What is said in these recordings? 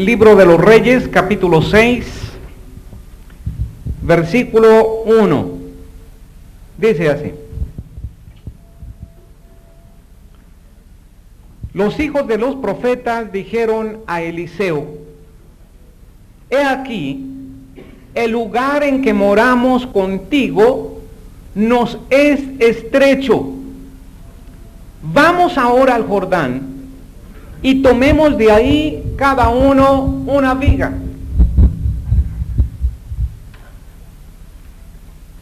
Libro de los Reyes, capítulo 6, versículo 1. Dice así: los hijos de los profetas dijeron a Eliseo: he aquí, el lugar en que moramos contigo nos es estrecho. Vamos ahora al Jordán y tomemos de ahí cada uno una viga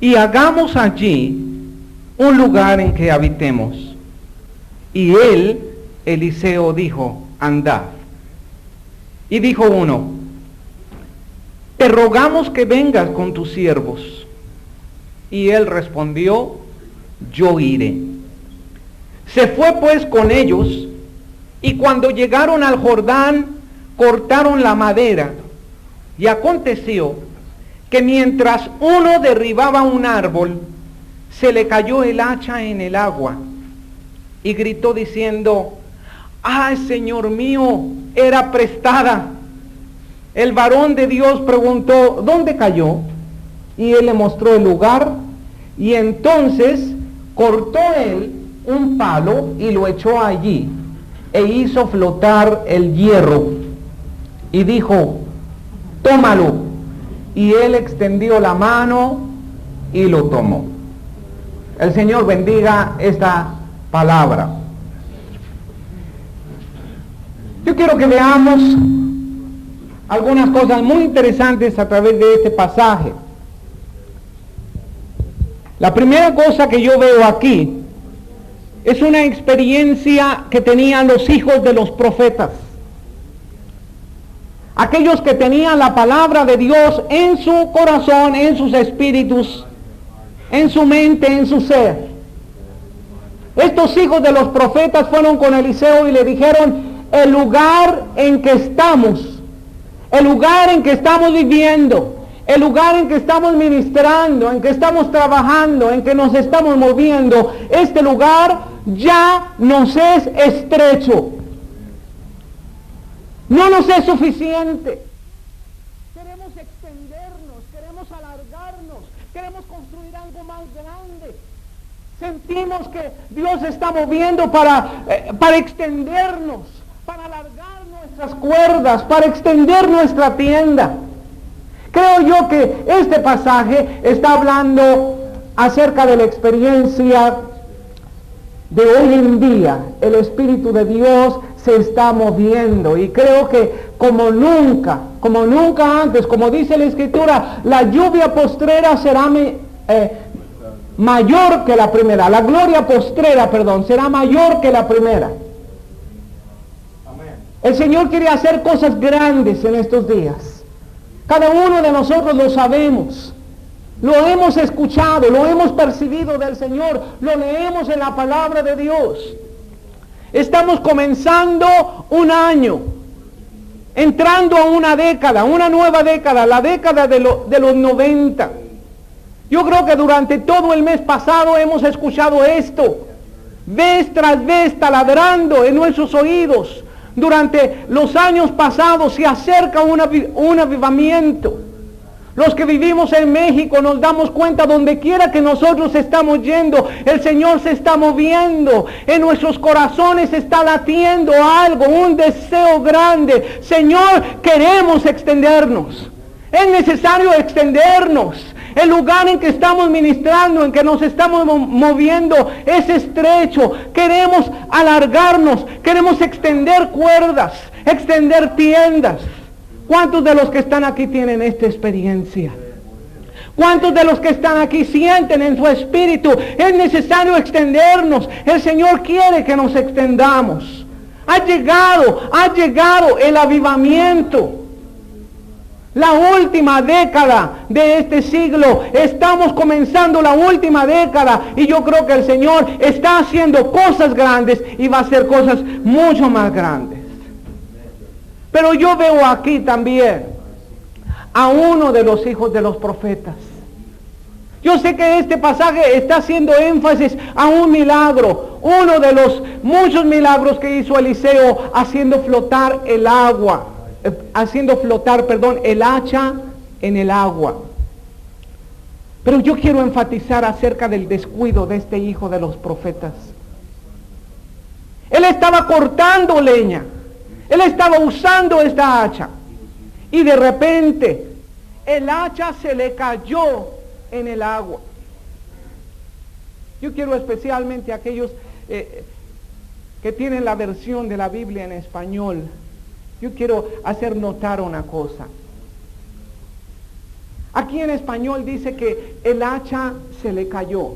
y hagamos allí un lugar en que habitemos. Y él, Eliseo, dijo: andad. Y dijo uno: te rogamos que vengas con tus siervos. Y él respondió: yo iré. Se fue pues con ellos, y cuando llegaron al Jordán, cortaron la madera. Y aconteció que mientras uno derribaba un árbol, se le cayó el hacha en el agua, y gritó diciendo: ¡ay, Señor mío, era prestada! El varón de Dios preguntó: ¿dónde cayó? Y él le mostró el lugar, y entonces cortó él un palo y lo echó allí, e hizo flotar el hierro, y dijo: tómalo. Y él extendió la mano y lo tomó. El Señor bendiga esta palabra. Yo quiero que veamos algunas cosas muy interesantes a través de este pasaje. La primera cosa que yo veo aquí es una experiencia que tenían los hijos de los profetas. Aquellos que tenían la palabra de Dios en su corazón, en sus espíritus, en su mente, en su ser. Estos hijos de los profetas fueron con Eliseo y le dijeron: el lugar en que estamos, el lugar en que estamos viviendo, el lugar en que estamos ministrando, en que estamos trabajando, en que nos estamos moviendo, este lugar ya nos es estrecho. No nos es suficiente. Queremos extendernos, queremos alargarnos, queremos construir algo más grande. Sentimos que Dios está moviendo para extendernos, para alargar nuestras cuerdas, para extender nuestra tienda. Creo yo que este pasaje está hablando acerca de la experiencia de hoy en día. El Espíritu de Dios se está moviendo, y creo que como nunca antes, como dice la Escritura, la lluvia postrera será mayor que la primera. La gloria postrera, será mayor que la primera. El Señor quiere hacer cosas grandes en estos días. Cada uno de nosotros lo sabemos, lo hemos escuchado, lo hemos percibido del Señor, lo leemos en la palabra de Dios. Estamos comenzando un año, entrando a una década, una nueva década, la década de los 90. Yo creo que durante todo el mes pasado hemos escuchado esto, vez tras vez taladrando en nuestros oídos. Durante los años pasados se acerca un avivamiento. Los que vivimos en México nos damos cuenta, donde quiera que nosotros estamos yendo, el Señor se está moviendo. En nuestros corazones está latiendo algo, un deseo grande. Señor, queremos extendernos. Es necesario extendernos. El lugar en que estamos ministrando, en que nos estamos moviendo, es estrecho. Queremos alargarnos, queremos extender cuerdas, extender tiendas. ¿Cuántos de los que están aquí tienen esta experiencia? ¿Cuántos de los que están aquí sienten en su espíritu: es necesario extendernos? El Señor quiere que nos extendamos. Ha llegado el avivamiento. La última década de este siglo, estamos comenzando la última década, y yo creo que el Señor está haciendo cosas grandes y va a hacer cosas mucho más grandes. Pero yo veo aquí también a uno de los hijos de los profetas. Yo sé que este pasaje está haciendo énfasis a un milagro, uno de los muchos milagros que hizo Eliseo, haciendo flotar el agua. haciendo flotar, el hacha en el agua. Pero yo quiero enfatizar acerca del descuido de este hijo de los profetas. Él estaba cortando leña, él estaba usando esta hacha, y de repente el hacha se le cayó en el agua. Yo quiero especialmente a aquellos que tienen la versión de la Biblia en español, yo quiero hacer notar una cosa. Aquí en español dice que el hacha se le cayó.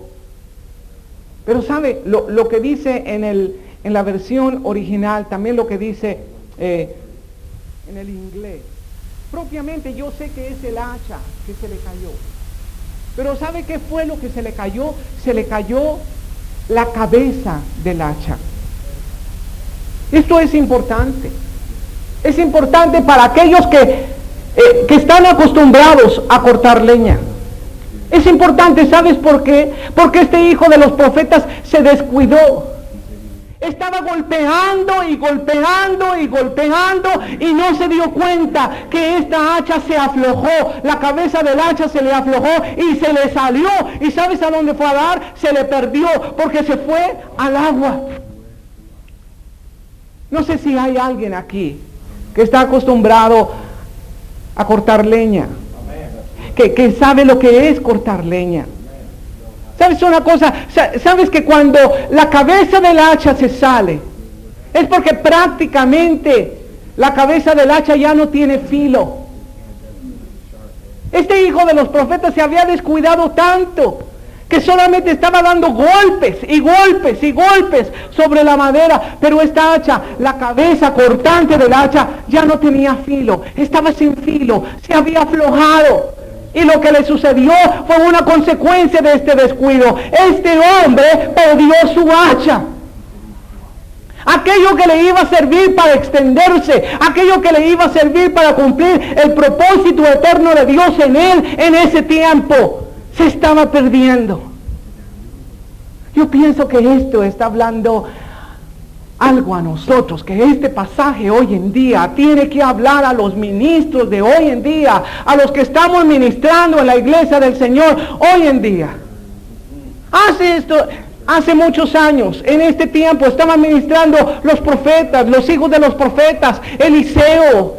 Pero ¿sabe? Lo que dice en la versión original, también lo que dice en el inglés. Propiamente yo sé que es el hacha que se le cayó. Pero ¿sabe qué fue lo que se le cayó? Se le cayó la cabeza del hacha. Esto es importante. Es importante para aquellos que están acostumbrados a cortar leña. Es importante, ¿sabes por qué? Porque este hijo de los profetas se descuidó. Estaba golpeando y golpeando y golpeando y no se dio cuenta que esta hacha se aflojó. La cabeza del hacha se le aflojó y se le salió. ¿Y sabes a dónde fue a dar? Se le perdió porque se fue al agua. No sé si hay alguien aquí que está acostumbrado a cortar leña, que sabe lo que es cortar leña. ¿Sabes una cosa? ¿Sabes que cuando la cabeza del hacha se sale, es porque prácticamente la cabeza del hacha ya no tiene filo? Este hijo de los profetas se había descuidado tanto que solamente estaba dando golpes y golpes y golpes sobre la madera, pero esta hacha, la cabeza cortante del hacha, ya no tenía filo, estaba sin filo, se había aflojado. Y lo que le sucedió fue una consecuencia de este descuido. Este hombre perdió su hacha. Aquello que le iba a servir para extenderse, aquello que le iba a servir para cumplir el propósito eterno de Dios en él, en ese tiempo, se estaba perdiendo. Yo pienso que esto está hablando algo a nosotros, que este pasaje hoy en día tiene que hablar a los ministros de hoy en día, a los que estamos ministrando en la iglesia del Señor hoy en día. Hace muchos años, en este tiempo, estaban ministrando los profetas, los hijos de los profetas. Eliseo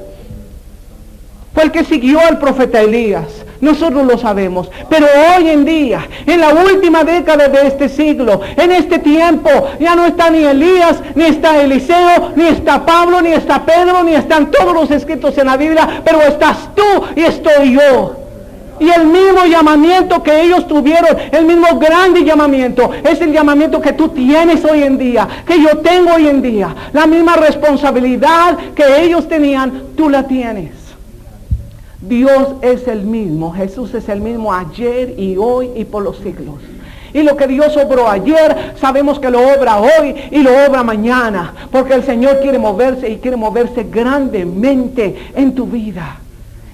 fue el que siguió al profeta Elías. Nosotros lo sabemos, pero hoy en día, en la última década de este siglo, en este tiempo, ya no está ni Elías, ni está Eliseo, ni está Pablo, ni está Pedro, ni están todos los escritos en la Biblia, pero estás tú y estoy yo. Y el mismo llamamiento que ellos tuvieron, el mismo grande llamamiento, es el llamamiento que tú tienes hoy en día, que yo tengo hoy en día. La misma responsabilidad que ellos tenían, tú la tienes. Dios es el mismo, Jesús es el mismo ayer y hoy y por los siglos. Y lo que Dios obró ayer, sabemos que lo obra hoy y lo obra mañana, porque el Señor quiere moverse y quiere moverse grandemente en tu vida.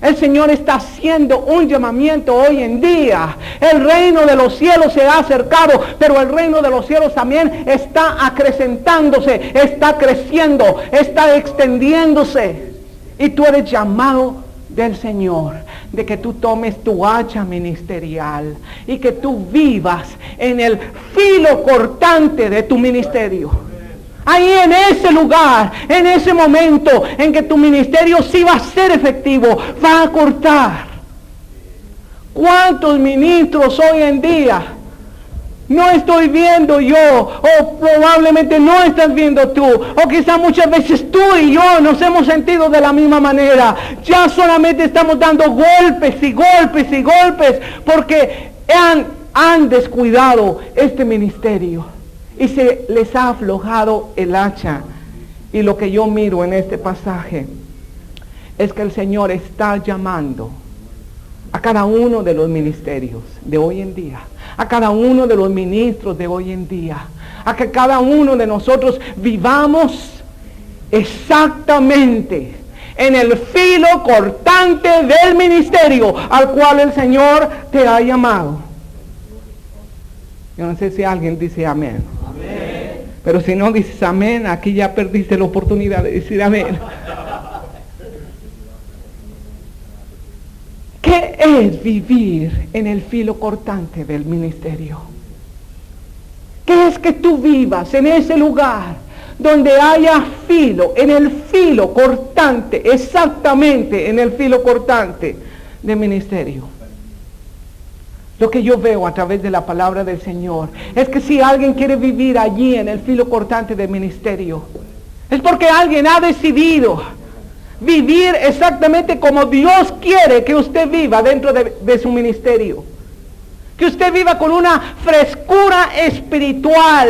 El Señor está haciendo un llamamiento hoy en día. El reino de los cielos se ha acercado, pero el reino de los cielos también está acrecentándose, está creciendo, está extendiéndose. Y tú eres llamado del Señor, de que tú tomes tu hacha ministerial y que tú vivas en el filo cortante de tu ministerio. Ahí en ese lugar, en ese momento en que tu ministerio sí va a ser efectivo, va a cortar. ¿Cuántos ministros hoy en día no estoy viendo yo, o probablemente no estás viendo tú, o quizá muchas veces tú y yo nos hemos sentido de la misma manera? Ya solamente estamos dando golpes y golpes y golpes porque han descuidado este ministerio y se les ha aflojado el hacha. Y lo que yo miro en este pasaje es que el Señor está llamando a cada uno de los ministerios de hoy en día, a cada uno de los ministros de hoy en día, a que cada uno de nosotros vivamos exactamente en el filo cortante del ministerio al cual el Señor te ha llamado. Yo no sé si alguien dice amén. Amén. Pero si no dices amén, aquí ya perdiste la oportunidad de decir amén. es vivir en el filo cortante del ministerio. ¿Qué es que tú vivas en ese lugar donde haya filo, en el filo cortante, exactamente en el filo cortante del ministerio? Lo que yo veo a través de la palabra del Señor es que si alguien quiere vivir allí en el filo cortante del ministerio, es porque alguien ha decidido vivir exactamente como Dios quiere que usted viva dentro de su ministerio. Que usted viva con una frescura espiritual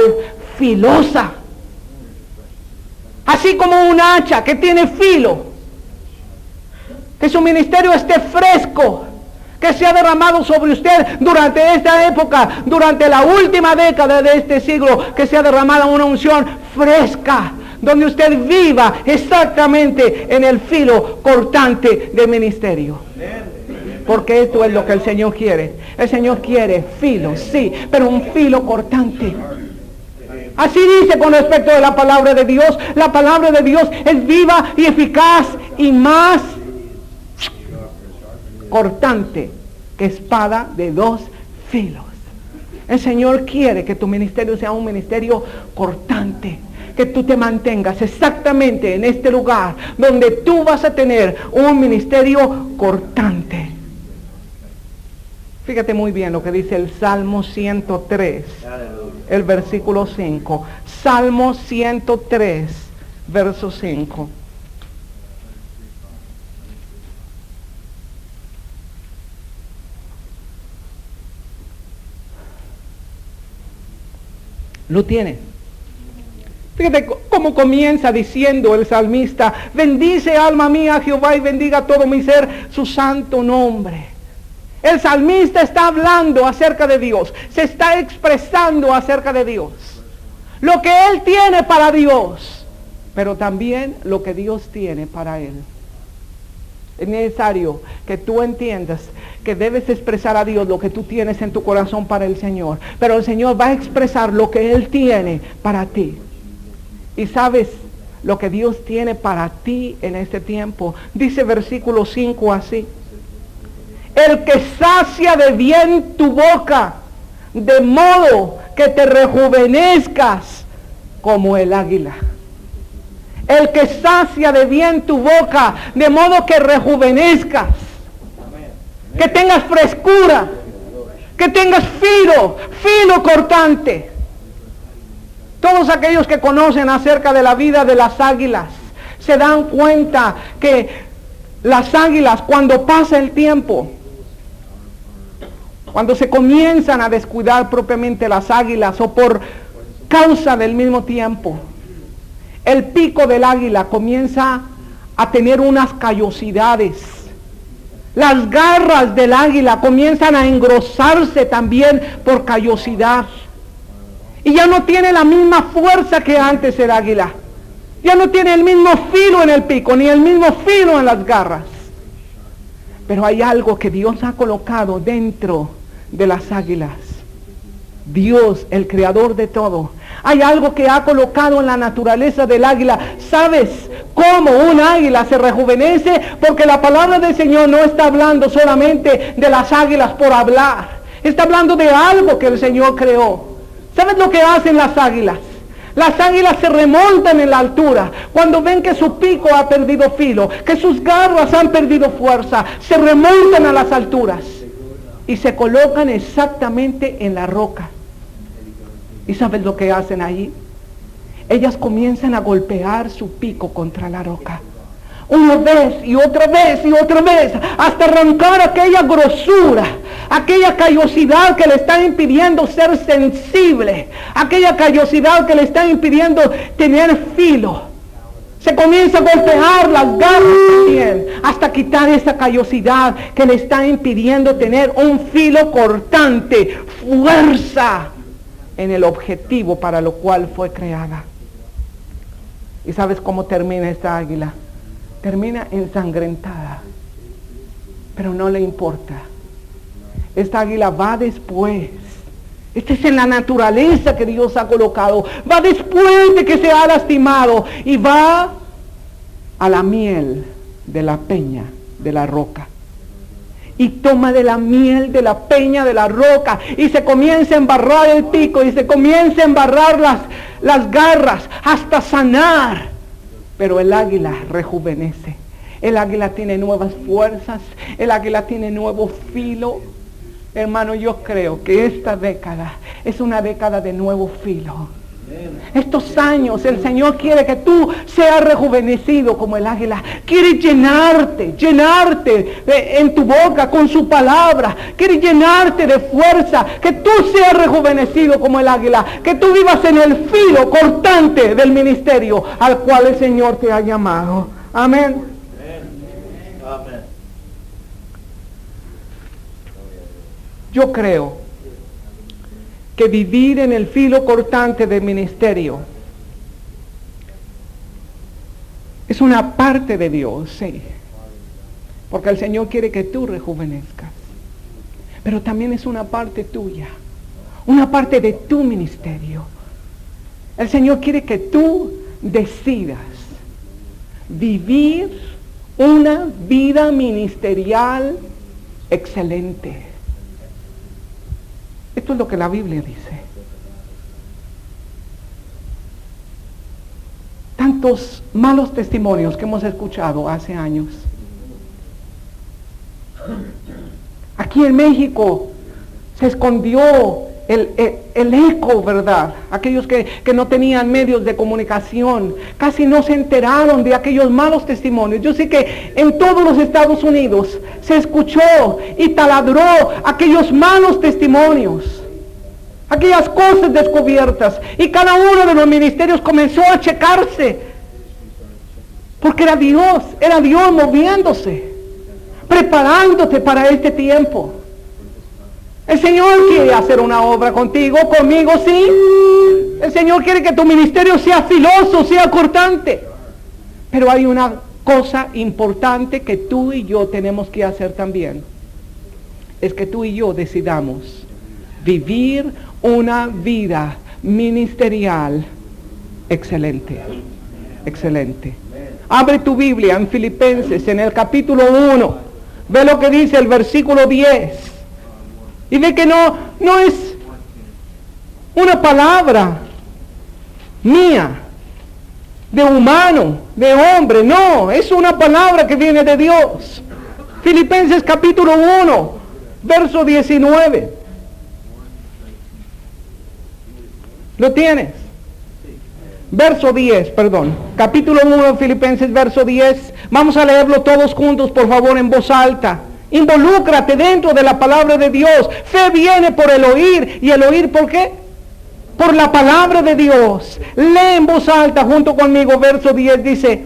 filosa. Así como un hacha que tiene filo. Que su ministerio esté fresco. Que sea derramado sobre usted durante esta época, durante la última década de este siglo, que sea derramada una unción fresca, donde usted viva exactamente en el filo cortante del ministerio. Porque esto es lo que el Señor quiere. El Señor quiere filo, sí, pero un filo cortante. Así dice con respecto a la palabra de Dios. La palabra de Dios es viva y eficaz y más cortante que espada de dos filos. El Señor quiere que tu ministerio sea un ministerio cortante, que tú te mantengas exactamente en este lugar donde tú vas a tener un ministerio cortante. Fíjate muy bien lo que dice el Salmo 103, el versículo 5. Salmo 103, verso 5. Lo tiene. Fíjate cómo comienza diciendo el salmista: bendice alma mía a Jehová y bendiga todo mi ser su santo nombre. El salmista está hablando acerca de Dios, se está expresando acerca de Dios, lo que él tiene para Dios, pero también lo que Dios tiene para él. Es necesario que tú entiendas que debes expresar a Dios lo que tú tienes en tu corazón para el Señor, pero el Señor va a expresar lo que Él tiene para ti. Y sabes lo que Dios tiene para ti en este tiempo. Dice versículo 5 así: el que sacia de bien tu boca, de modo que te rejuvenezcas como el águila. El que sacia de bien tu boca, de modo que rejuvenezcas, que tengas frescura, que tengas filo cortante. Todos aquellos que conocen acerca de la vida de las águilas se dan cuenta que las águilas, cuando pasa el tiempo, cuando se comienzan a descuidar propiamente las águilas, o por causa del mismo tiempo, el pico del águila comienza a tener unas callosidades. Las garras del águila comienzan a engrosarse también por callosidad. Y ya no tiene la misma fuerza que antes el águila. Ya no tiene el mismo filo en el pico, ni el mismo filo en las garras. Pero hay algo que Dios ha colocado dentro de las águilas. Dios, el creador de todo. Hay algo que ha colocado en la naturaleza del águila. ¿Sabes cómo un águila se rejuvenece? Porque la palabra del Señor no está hablando solamente de las águilas por hablar. Está hablando de algo que el Señor creó. ¿Sabes lo que hacen las águilas? Las águilas se remontan en la altura cuando ven que su pico ha perdido filo, que sus garras han perdido fuerza. Se remontan a las alturas y se colocan exactamente en la roca. ¿Y sabes lo que hacen ahí? Ellas comienzan a golpear su pico contra la roca. Una vez y otra vez y otra vez, hasta arrancar aquella grosura, aquella callosidad que le está impidiendo ser sensible, aquella callosidad que le está impidiendo tener filo. Se comienza a golpear las garras también, hasta quitar esa callosidad que le está impidiendo tener un filo cortante, fuerza en el objetivo para lo cual fue creada. ¿Y sabes cómo termina esta águila? Termina ensangrentada, pero no le importa. Esta águila va después. Esta es en la naturaleza que Dios ha colocado. Va después de que se ha lastimado y va a la miel de la peña, de la roca. y toma de la miel de la peña de la roca y se comienza a embarrar el pico y se comienza a embarrar las garras hasta sanar. Pero el águila rejuvenece. El águila tiene nuevas fuerzas. El águila tiene nuevo filo. Hermano, yo creo que esta década es una década de nuevo filo. Estos años el Señor quiere que tú seas rejuvenecido como el águila. Quiere llenarte en tu boca con su palabra. Quiere llenarte de fuerza. Que tú seas rejuvenecido como el águila. Que tú vivas en el filo cortante del ministerio al cual el Señor te ha llamado. Amén. Amén. Yo creo que vivir en el filo cortante del ministerio es una parte de Dios, sí. Porque el Señor quiere que tú rejuvenezcas. Pero también es una parte tuya, una parte de tu ministerio. El Señor quiere que tú decidas vivir una vida ministerial excelente. Esto es lo que la Biblia dice. Tantos malos testimonios que hemos escuchado hace años. Aquí en México se escondió el eco, ¿verdad? Aquellos que no tenían medios de comunicación, casi no se enteraron de aquellos malos testimonios. Yo sé que en todos los Estados Unidos se escuchó y taladró aquellos malos testimonios, aquellas cosas descubiertas, y cada uno de los ministerios comenzó a checarse, porque era Dios moviéndose, preparándote para este tiempo. El Señor quiere hacer una obra contigo, conmigo, sí. El Señor quiere que tu ministerio sea filoso, sea cortante. Pero hay una cosa importante que tú y yo tenemos que hacer también. Es que tú y yo decidamos vivir una vida ministerial excelente. Excelente. Abre tu Biblia en Filipenses, en el capítulo 1. Ve lo que dice el versículo 10. Y ve que no es una palabra mía, de humano, de hombre, no, es una palabra que viene de Dios. Filipenses capítulo 1, verso 19. ¿Lo tienes? Verso 10, perdón. Capítulo 1 de Filipenses, verso 10. Vamos a leerlo todos juntos, por favor, en voz alta. Involúcrate dentro de la palabra de Dios. Fe viene por el oír. ¿Y el oír por qué? Por la palabra de Dios. Lee en voz alta junto conmigo. Verso 10 dice: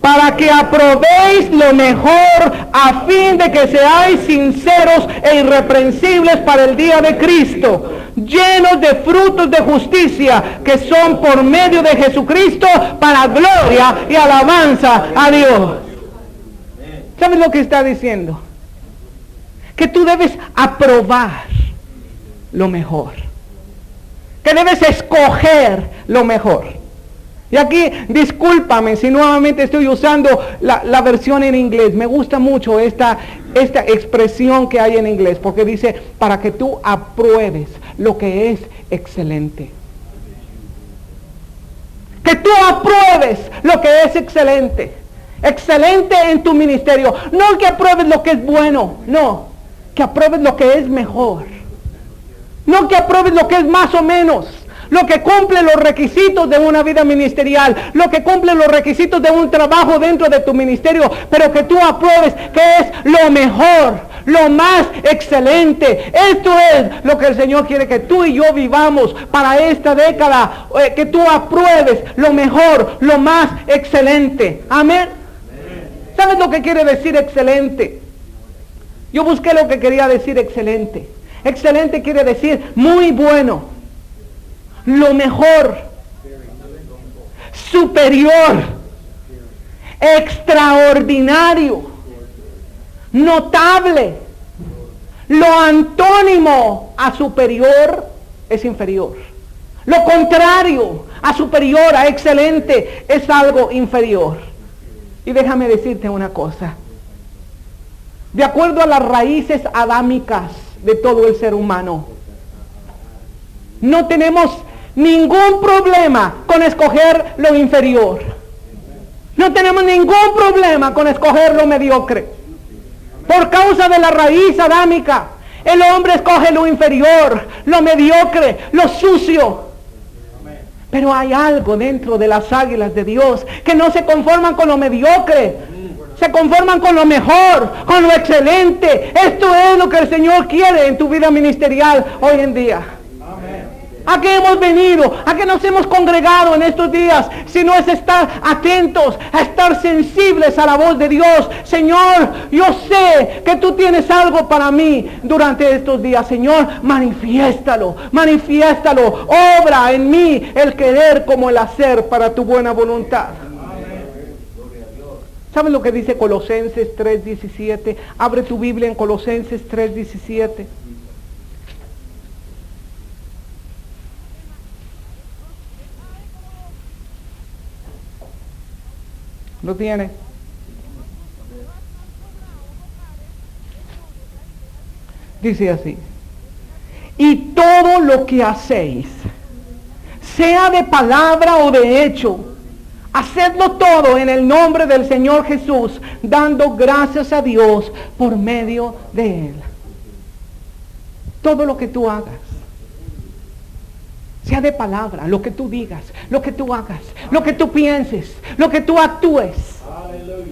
para que aprobéis lo mejor, a fin de que seáis sinceros e irreprensibles para el día de Cristo, llenos de frutos de justicia, que son por medio de Jesucristo, para gloria y alabanza a Dios. ¿Sabes lo que está diciendo? Que tú debes aprobar lo mejor, que debes escoger lo mejor. Y aquí, discúlpame si nuevamente estoy usando la versión en inglés. Me gusta mucho esta expresión que hay en inglés, porque dice, para que tú apruebes lo que es excelente. Que tú apruebes lo que es excelente. Excelente en tu ministerio. No que apruebes lo que es bueno, no. Que apruebes lo que es mejor. No que apruebes lo que es más o menos. Lo que cumple los requisitos de una vida ministerial. Lo que cumple los requisitos de un trabajo dentro de tu ministerio. Pero que tú apruebes que es lo mejor, lo más excelente. Esto es lo que el Señor quiere que tú y yo vivamos para esta década. Que tú apruebes lo mejor, lo más excelente. Amén. ¿Sabes lo que quiere decir excelente? Yo busqué lo que quería decir excelente. Excelente quiere decir muy bueno, lo mejor, superior, extraordinario, notable. Lo antónimo a superior es inferior. Lo contrario a superior, a excelente, es algo inferior. Y déjame decirte una cosa. de acuerdo a las raíces adámicas de todo el ser humano. No tenemos ningún problema con escoger lo inferior. No tenemos ningún problema con escoger lo mediocre. Por causa de la raíz adámica, el hombre escoge lo inferior, lo mediocre, lo sucio. Pero hay algo dentro de las águilas de Dios que no se conforman con lo mediocre, se conforman con lo mejor, con lo excelente. Esto es lo que el Señor quiere en tu vida ministerial hoy en día. ¿A qué hemos venido? ¿A qué nos hemos congregado en estos días? Si no es estar atentos, a estar sensibles a la voz de Dios. Señor, yo sé que tú tienes algo para mí durante estos días. Señor, manifiéstalo, manifiéstalo. Obra en mí el querer como el hacer para tu buena voluntad. ¿Sabes lo que dice Colosenses 3:17? Abre tu Biblia en Colosenses 3:17. ¿Lo tiene? Dice así: y todo lo que hacéis, sea de palabra o de hecho, hacedlo todo en el nombre del Señor Jesús, dando gracias a Dios por medio de Él. Todo lo que tú hagas, sea de palabra, lo que tú digas, lo que tú hagas, lo que tú pienses, lo que tú actúes.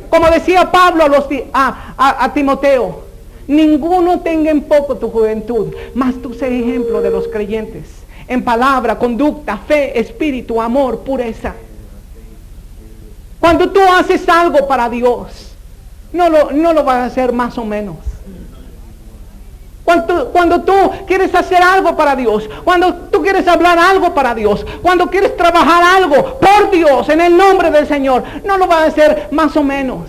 Como decía Pablo a Timoteo: ninguno tenga en poco tu juventud, mas tú sé ejemplo de los creyentes, en palabra, conducta, fe, espíritu, amor, pureza. Cuando tú haces algo para Dios, no lo vas a hacer más o menos. Cuando tú quieres hacer algo para Dios, cuando tú quieres hablar algo para Dios, cuando quieres trabajar algo por Dios, en el nombre del Señor, no lo vas a hacer más o menos.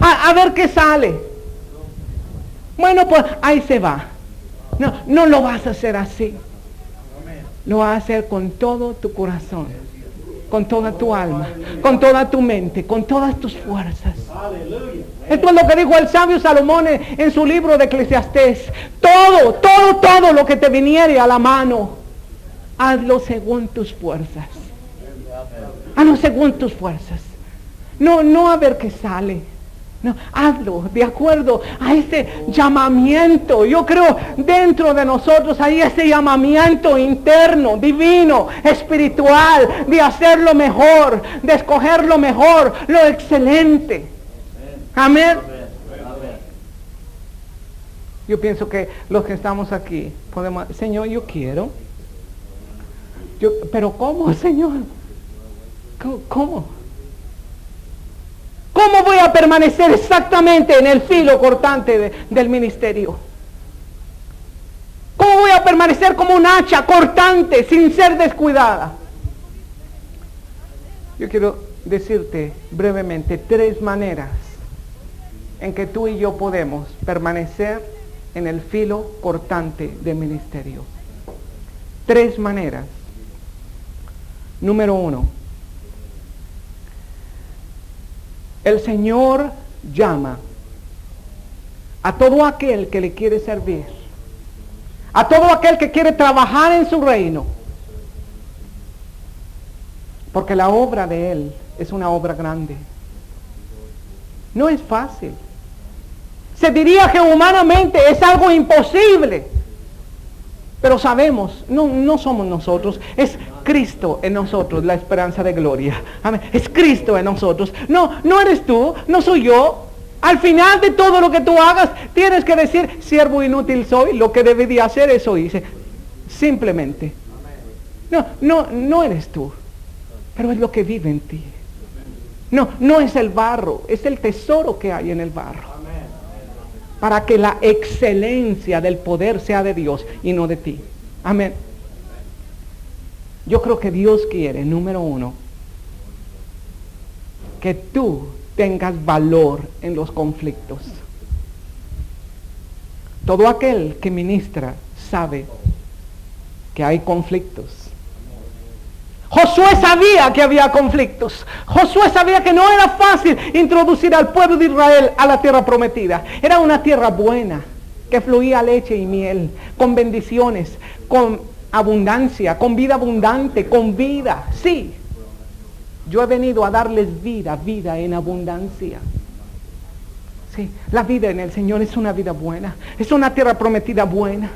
A ver qué sale. Bueno, pues ahí se va. No lo vas a hacer así. Lo vas a hacer con todo tu corazón, con toda tu alma, con toda tu mente, con todas tus fuerzas. Esto es lo que dijo el sabio Salomón en su libro de Eclesiastés: todo lo que te viniere a la mano, hazlo según tus fuerzas. Hazlo según tus fuerzas. No a ver qué sale. No, hazlo de acuerdo a ese llamamiento. Yo creo dentro de nosotros hay ese llamamiento interno, divino, espiritual, de hacerlo mejor, de escoger lo mejor, lo excelente. Amén. Yo pienso que los que estamos aquí podemos: Señor, yo quiero. Pero ¿cómo, Señor? ¿Cómo? ¿Cómo voy a permanecer exactamente en el filo cortante del ministerio? ¿Cómo voy a permanecer como un hacha cortante sin ser descuidada? Yo quiero decirte brevemente 3 maneras en que tú y yo podemos permanecer en el filo cortante del ministerio. 3 maneras. Número 1. El Señor llama a todo aquel que le quiere servir, a todo aquel que quiere trabajar en su reino, porque la obra de Él es una obra grande. No es fácil. Se diría que humanamente es algo imposible, pero sabemos, no somos nosotros, es Cristo en nosotros, la esperanza de gloria. Amén. Es Cristo en nosotros. No eres tú, no soy yo. Al final de todo lo que tú hagas, tienes que decir: siervo inútil soy, lo que debí hacer eso hice. Simplemente. No eres tú, pero es lo que vive en ti. No es el barro, es el tesoro que hay en el barro. Para que la excelencia del poder sea de Dios y no de ti. Amén. Yo creo que Dios quiere, número 1, que tú tengas valor en los conflictos. Todo aquel que ministra sabe que hay conflictos. Josué sabía que había conflictos. Josué sabía que no era fácil introducir al pueblo de Israel a la tierra prometida. Era una tierra buena, que fluía leche y miel, con bendiciones, con abundancia, con vida abundante, con vida. Sí, yo he venido a darles vida, vida en abundancia. Sí, la vida en el Señor es una vida buena, es una tierra prometida buena.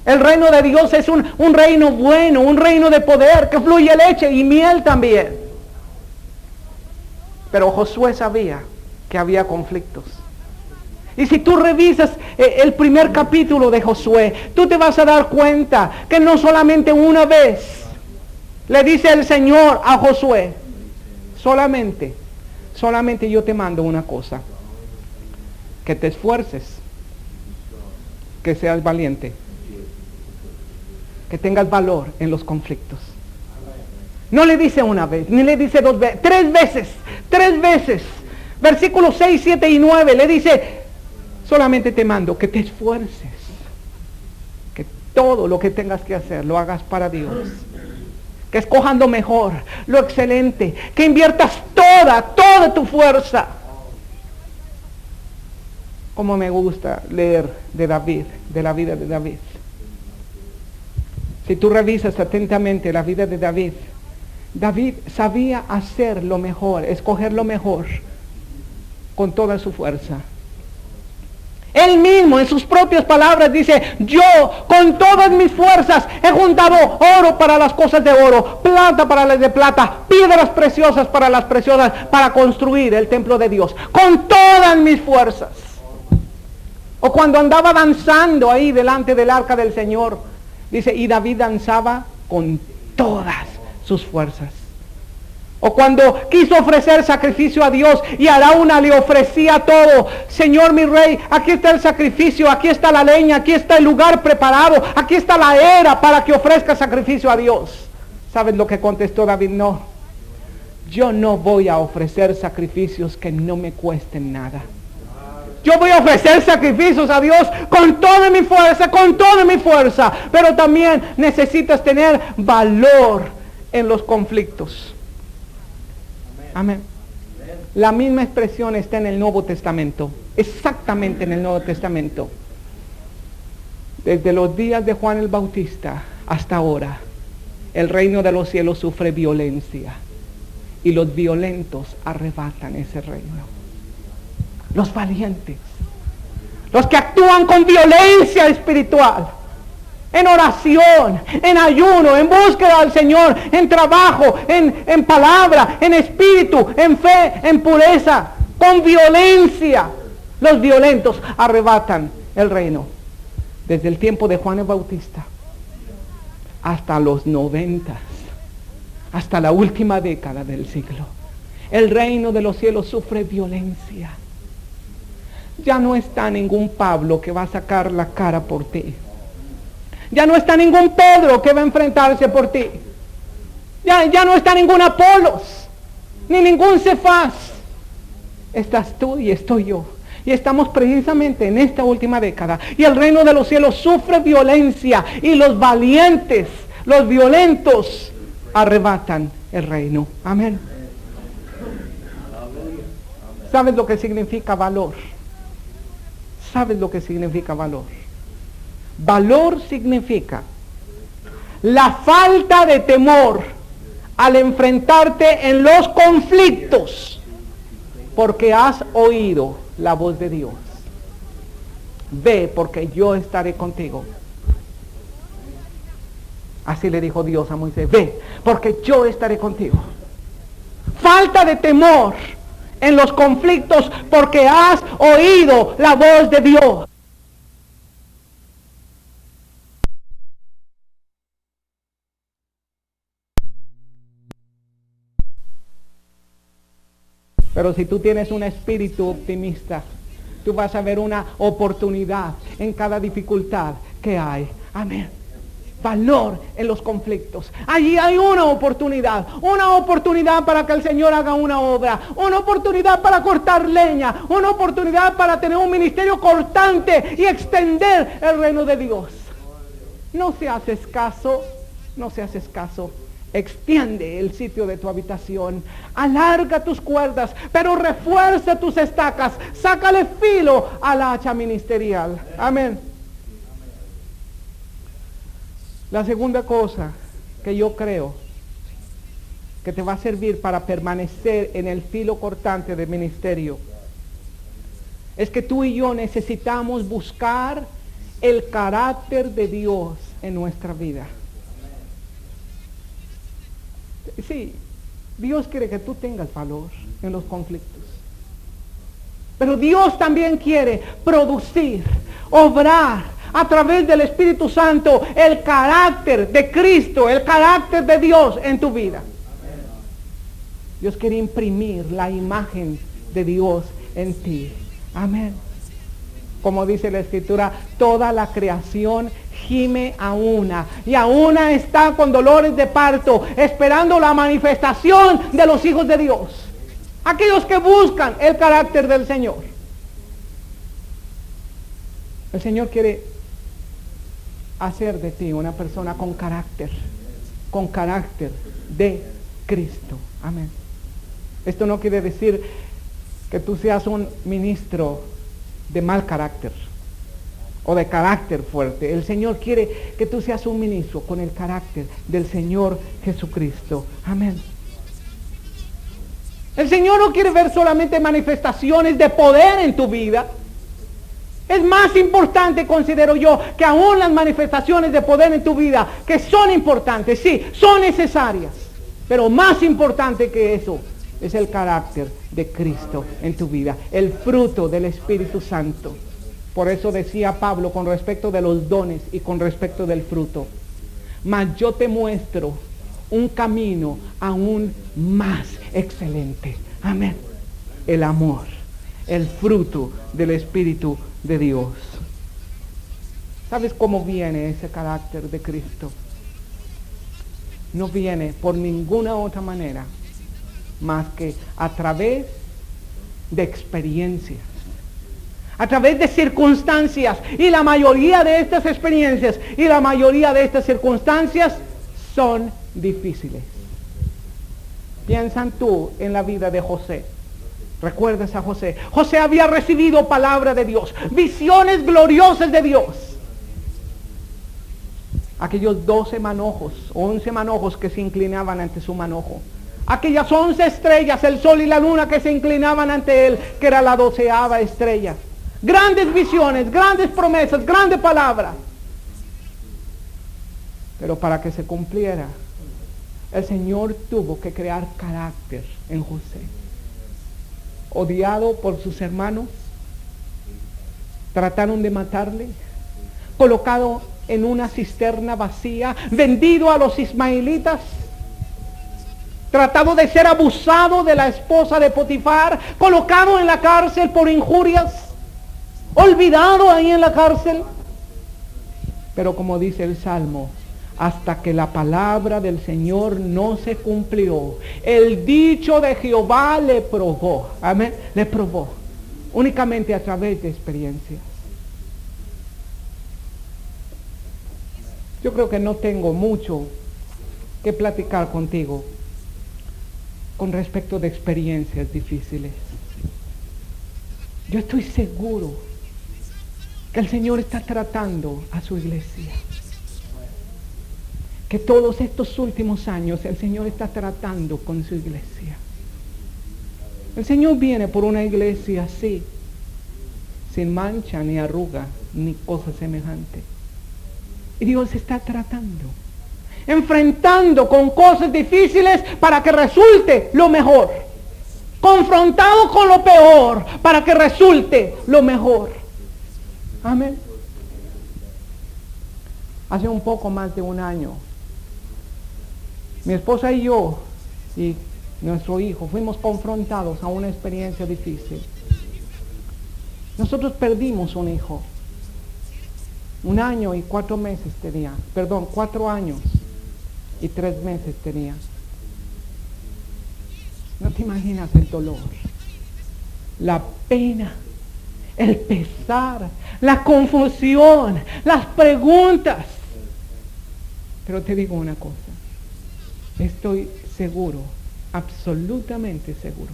El reino de Dios es un reino bueno, un reino de poder, que fluye leche y miel también. Pero Josué sabía que había conflictos. Y si tú revisas el primer capítulo de Josué, tú te vas a dar cuenta que no solamente una vez le dice el Señor a Josué, solamente yo te mando una cosa, que te esfuerces, que seas valiente, que tengas valor en los conflictos. No le dice una vez, ni le dice dos veces, tres veces. Versículos 6, 7 y 9 le dice, solamente te mando que te esfuerces, que todo lo que tengas que hacer lo hagas para Dios, que escojas lo mejor, lo excelente, que inviertas toda tu fuerza. Como me gusta leer de David, de la vida de David. Si tú revisas atentamente la vida de David, David sabía hacer lo mejor, escoger lo mejor con toda su fuerza. Él mismo en sus propias palabras dice, yo con todas mis fuerzas he juntado oro para las cosas de oro, plata para las de plata, piedras preciosas para las preciosas, para construir el templo de Dios, con todas mis fuerzas. O cuando andaba danzando ahí delante del arca del Señor, dice, y David danzaba con todas sus fuerzas. O cuando quiso ofrecer sacrificio a Dios y Araúna le ofrecía todo. Señor mi rey, aquí está el sacrificio, aquí está la leña, aquí está el lugar preparado, aquí está la era para que ofrezca sacrificio a Dios. ¿Sabes lo que contestó David? No, yo no voy a ofrecer sacrificios que no me cuesten nada. Yo voy a ofrecer sacrificios a Dios con toda mi fuerza, pero también necesitas tener valor en los conflictos. Amén. La misma expresión está en el Nuevo Testamento, exactamente en el Nuevo Testamento. Desde los días de Juan el Bautista hasta ahora, el reino de los cielos sufre violencia y los violentos arrebatan ese reino. Los valientes, los que actúan con violencia espiritual, en oración, en ayuno, en búsqueda al Señor, en trabajo, en palabra, en espíritu, en fe, en pureza, con violencia. Los violentos arrebatan el reino. Desde el tiempo de Juan el Bautista hasta los 90, hasta la última década del siglo, el reino de los cielos sufre violencia. Ya no está ningún Pablo que va a sacar la cara por ti. Ya no está ningún Pedro que va a enfrentarse por ti. Ya no está ningún Apolos, ni ningún Cefás. Estás tú y estoy yo. Y estamos precisamente en esta última década. Y el reino de los cielos sufre violencia. Y los valientes, los violentos, arrebatan el reino. Amén. ¿Sabes lo que significa valor? ¿Sabes lo que significa valor? Valor significa la falta de temor al enfrentarte en los conflictos porque has oído la voz de Dios. Ve porque yo estaré contigo. Así le dijo Dios a Moisés, ve porque yo estaré contigo. Falta de temor en los conflictos porque has oído la voz de Dios. Pero si tú tienes un espíritu optimista, tú vas a ver una oportunidad en cada dificultad que hay. Amén. Valor en los conflictos. Allí hay una oportunidad para que el Señor haga una obra, una oportunidad para cortar leña, una oportunidad para tener un ministerio cortante y extender el reino de Dios. No seas escaso Extiende el sitio de tu habitación, alarga tus cuerdas, pero refuerza tus estacas, sácale filo a la hacha ministerial. Amén. La segunda cosa que yo creo que te va a servir para permanecer en el filo cortante del ministerio es que tú y yo necesitamos buscar el carácter de Dios en nuestra vida. Sí, Dios quiere que tú tengas valor en los conflictos. Pero Dios también quiere producir, obrar a través del Espíritu Santo el carácter de Cristo, el carácter de Dios en tu vida. Dios quiere imprimir la imagen de Dios en ti. Amén. Como dice la Escritura, toda la creación gime a una, y a una está con dolores de parto, esperando la manifestación de los hijos de Dios. Aquellos que buscan el carácter del Señor. El Señor quiere hacer de ti una persona con carácter de Cristo. Amén. Esto no quiere decir que tú seas un ministro de mal carácter o de carácter fuerte. El Señor quiere que tú seas un ministro con el carácter del Señor Jesucristo. Amén. El Señor no quiere ver solamente manifestaciones de poder en tu vida. Es más importante, considero yo, que aún las manifestaciones de poder en tu vida, que son importantes, sí, son necesarias, pero más importante que eso es el carácter de Cristo en tu vida, el fruto del Espíritu Santo. Por eso decía Pablo con respecto de los dones y con respecto del fruto: mas yo te muestro un camino aún más excelente. Amén. El amor, el fruto del Espíritu de Dios. ¿Sabes cómo viene ese carácter de Cristo? No viene por ninguna otra manera más que a través de experiencias, a través de circunstancias, y la mayoría de estas experiencias y la mayoría de estas circunstancias son difíciles. Piensan tú en la vida de José. ¿Recuerdas a José? José había recibido palabra de Dios, visiones gloriosas de Dios. Aquellos 12 manojos, 11 manojos que se inclinaban ante su manojo. Aquellas 11 estrellas, el sol y la luna que se inclinaban ante él, que era la 12ª estrella. Grandes visiones, grandes promesas, grande palabra. Pero para que se cumpliera, el Señor tuvo que crear carácter en José. Odiado por sus hermanos, trataron de matarle, colocado en una cisterna vacía, vendido a los ismaelitas, tratado de ser abusado de la esposa de Potifar, colocado en la cárcel por injurias, olvidado ahí en la cárcel. Pero como dice el Salmo, hasta que la palabra del Señor no se cumplió, el dicho de Jehová le probó. Amén. Le probó únicamente a través de experiencias. Yo creo que no tengo mucho que platicar contigo con respecto de experiencias difíciles. Yo estoy seguro que el Señor está tratando a su iglesia. Que todos estos últimos años el Señor está tratando con su iglesia. El Señor viene por una iglesia así, sin mancha, ni arruga, ni cosa semejante. Y Dios está tratando, enfrentando con cosas difíciles para que resulte lo mejor. Confrontado con lo peor para que resulte lo mejor. Amén. Hace un poco más de un año, mi esposa y yo y nuestro hijo fuimos confrontados a una experiencia difícil. Nosotros perdimos un hijo. 1 año y 4 meses tenía. 4 años y 3 meses tenía. No te imaginas el dolor, la pena, el pesar, la confusión, las preguntas. Pero te digo una cosa. Estoy seguro, absolutamente seguro,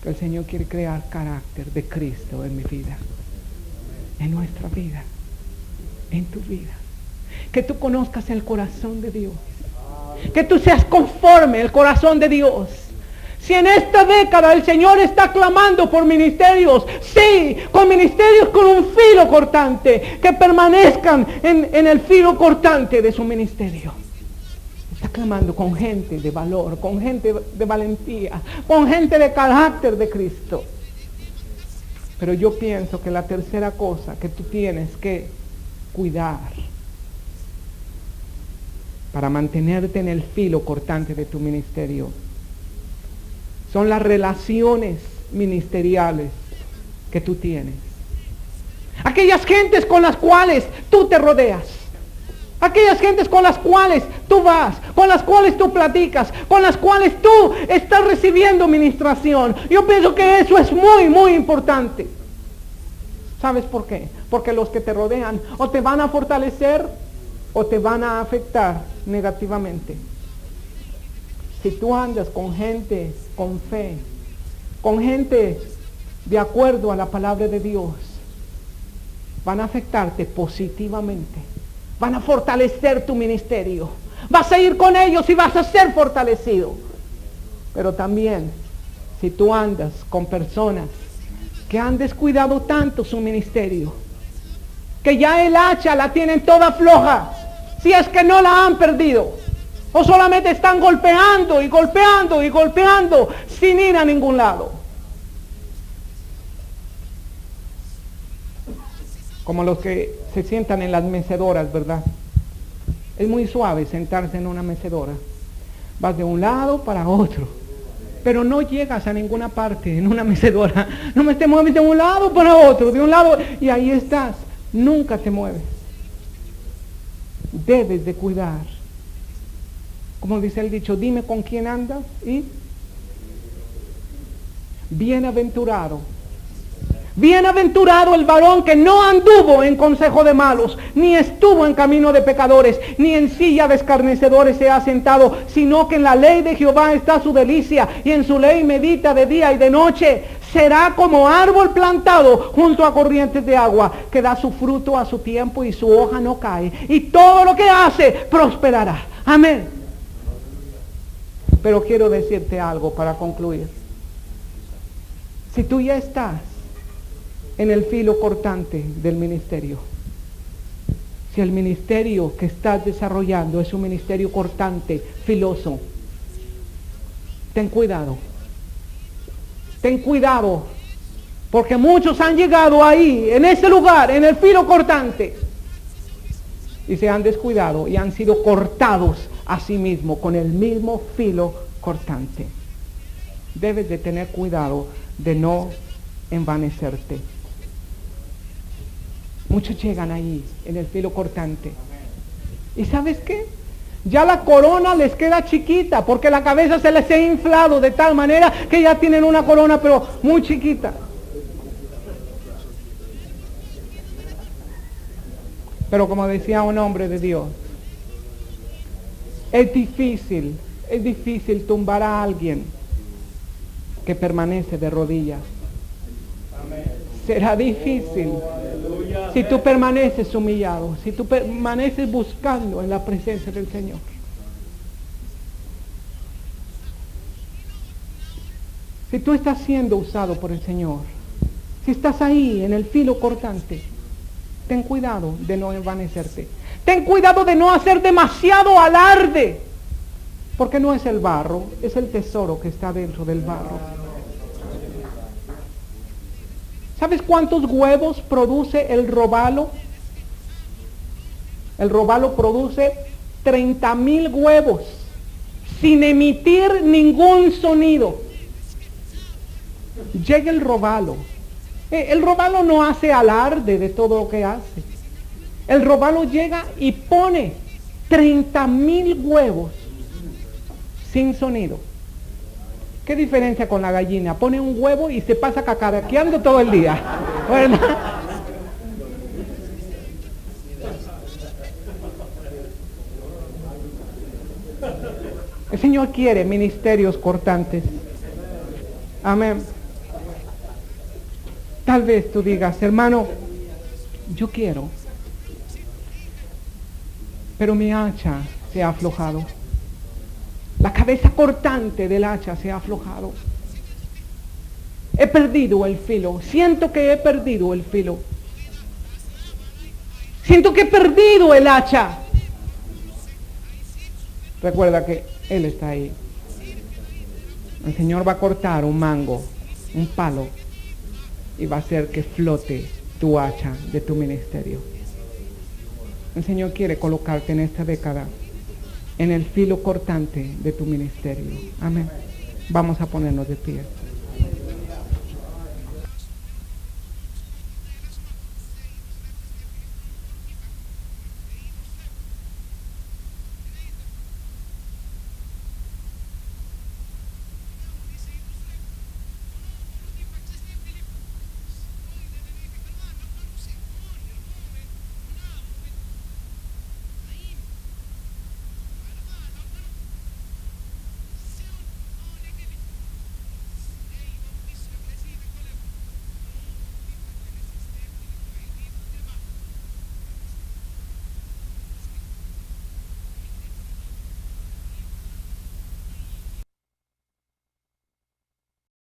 que el Señor quiere crear carácter de Cristo en mi vida, en nuestra vida, en tu vida. Que tú conozcas el corazón de Dios, que tú seas conforme al corazón de Dios. Si en esta década el Señor está clamando por ministerios, sí, con ministerios con un filo cortante, que permanezcan en el filo cortante de su ministerio. Está clamando con gente de valor, con gente de valentía, con gente de carácter de Cristo. Pero yo pienso que la tercera cosa que tú tienes que cuidar para mantenerte en el filo cortante de tu ministerio son las relaciones ministeriales que tú tienes. Aquellas gentes con las cuales tú te rodeas. Aquellas gentes con las cuales tú vas, con las cuales tú platicas, con las cuales tú estás recibiendo ministración. Yo pienso que eso es muy, muy importante. ¿Sabes por qué? Porque los que te rodean o te van a fortalecer o te van a afectar negativamente. Si tú andas con gente con fe, con gente de acuerdo a la palabra de Dios, van a afectarte positivamente. Van a fortalecer tu ministerio. Vas a ir con ellos y vas a ser fortalecido. Pero también, si tú andas con personas que han descuidado tanto su ministerio, que ya el hacha la tienen toda floja, si es que no la han perdido, o solamente están golpeando y golpeando y golpeando sin ir a ningún lado. Como los que se sientan en las mecedoras, ¿verdad? Es muy suave sentarse en una mecedora. Vas de un lado para otro, pero no llegas a ninguna parte en una mecedora. No me te mueves de un lado para otro, de un lado, y ahí estás. Nunca te mueves. Debes de cuidar. Como dice el dicho, dime con quién andas y bienaventurado. Bienaventurado el varón que no anduvo en consejo de malos, ni estuvo en camino de pecadores, ni en silla de escarnecedores se ha sentado, sino que en la ley de Jehová está su delicia, y en su ley medita de día y de noche. Será como árbol plantado junto a corrientes de agua, que da su fruto a su tiempo y su hoja no cae, y todo lo que hace prosperará. Amén. Pero quiero decirte algo para concluir. Si tú ya estás en el filo cortante del ministerio, si el ministerio que estás desarrollando es un ministerio cortante, filoso, ten cuidado. Ten cuidado, porque muchos han llegado ahí, en ese lugar, en el filo cortante, y se han descuidado y han sido cortados a sí mismos con el mismo filo cortante. Debes de tener cuidado de no envanecerte. Muchos llegan ahí en el filo cortante. ¿Y sabes qué? Ya la corona les queda chiquita, porque la cabeza se les ha inflado de tal manera que ya tienen una corona, pero muy chiquita. Pero como decía un hombre de Dios, es difícil tumbar a alguien que permanece de rodillas. Será difícil si tú permaneces humillado, si tú permaneces buscando en la presencia del Señor. Si tú estás siendo usado por el Señor, si estás ahí en el filo cortante, ten cuidado de no envanecerte. Ten cuidado de no hacer demasiado alarde, porque no es el barro, es el tesoro que está dentro del barro. ¿Sabes cuántos huevos produce el robalo? El robalo produce 30,000 huevos sin emitir ningún sonido. Llega el robalo. El robalo no hace alarde de todo lo que hace. El robalo llega y pone 30,000 huevos sin sonido. ¿Qué diferencia con la gallina? Pone un huevo y se pasa cacaraqueando todo el día, ¿verdad? Señor quiere ministerios cortantes. Amén. Tal vez tú digas, hermano, yo quiero, pero mi hacha se ha aflojado. La cabeza cortante del hacha se ha aflojado. He perdido el filo. Siento que he perdido el filo. Siento que he perdido el hacha. Recuerda que Él está ahí. El Señor va a cortar un mango, un palo, y va a hacer que flote tu hacha de tu ministerio. El Señor quiere colocarte en esta década en el filo cortante de tu ministerio. Amén. Vamos a ponernos de pie.